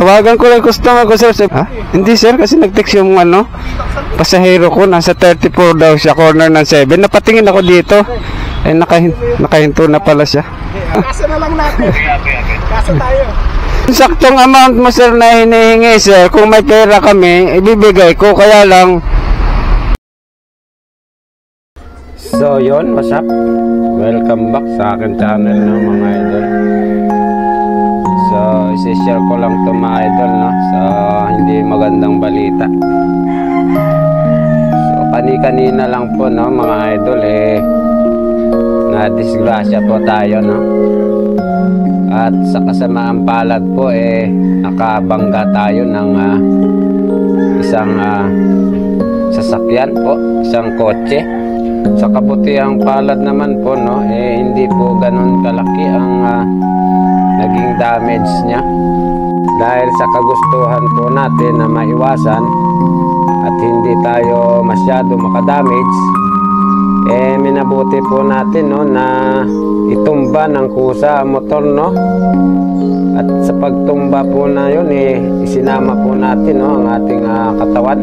Tawagan ko lang customer ko, sir. Ha? Hindi, sir, kasi nag-text yung ano, pasahero ko, nasa 34 daw siya, corner ng 7. Napatingin ako dito. Eh, nakahinto na pala siya. Kasa na lang natin. Kasa tayo. Saktong amount mo, sir, na hinihingi, sir. Kung may pera kami, ibibigay ko. Kaya lang. So, yun, what's up? Welcome back sa akin channel, no, mga idol. So, isi-share ko lang to, mga idol, no, sa hindi magandang balita. So, kani-kanina lang po, no, mga idol, na-disgrasya po tayo, no. At sa kasamaang palad po, nakabangga tayo ng isang sasakyan po, isang kotse. Sa kabutihang palad naman po, no, hindi po ganun kalaki ang naging damage niya. Dahil sa kagustuhan po natin na maiwasan at hindi tayo masyado makadamage, minabuti po natin, no, na itumba ng kusa ang motor, no. At sa pagtumba po na yun, isinama po natin, no, ang ating katawan,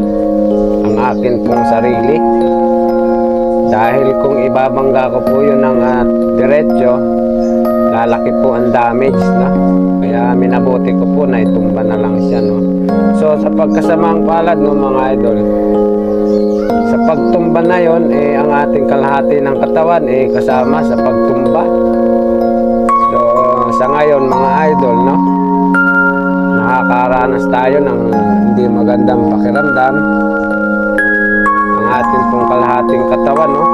ang akin pong sarili. Dahil kung ibabangga ko po yun ng diretsyo, lalaki po ang damage, no. Kaya minabuti ko po na itumba na lang siya, no. So sa pagkasamang palad, no, mga idol, sa pagtumba na yon, ang ating kalahati ng katawan kasama sa pagtumba. So sa ngayon, mga idol, no, nakakaranas tayo ng hindi magandang pakiramdam. Ang ating pong kalahating katawan, no,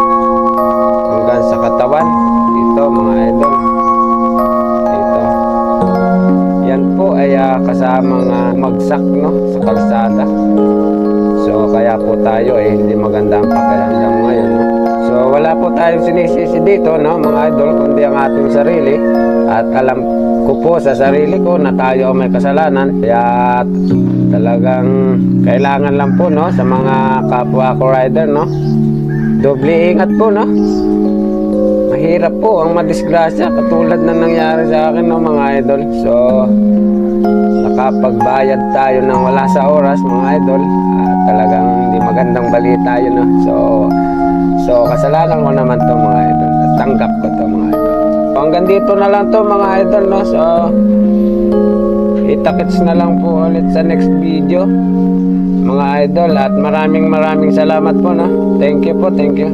hanggang sa katawan ito, mga idol, ito, yan po ay kasamang magsak, no, sa kalsada. So kaya po tayo hindi magandang pakiramdam ngayon, no? So wala po tayong sinisisi dito, no, mga idol, kundi ang ating sarili. At alam ko po sa sarili ko na tayo may kasalanan. Kaya talagang kailangan lang po, no, sa mga kapwa ko rider, no, doble ingat po, no. Mahirap po ang madisgrasya katulad na nangyari sa akin, no, mga idol. So nakapagbayad tayo ng wala sa oras, mga idol. Talagang hindi magandang balita yun, no? So kasalanan ko naman to, mga idol, at tanggap ko to, mga idol. So, hanggang dito na lang to, mga idol, no? So itakits na lang po ulit sa next video, mga idol. At maraming salamat po, no? Thank you po, thank you.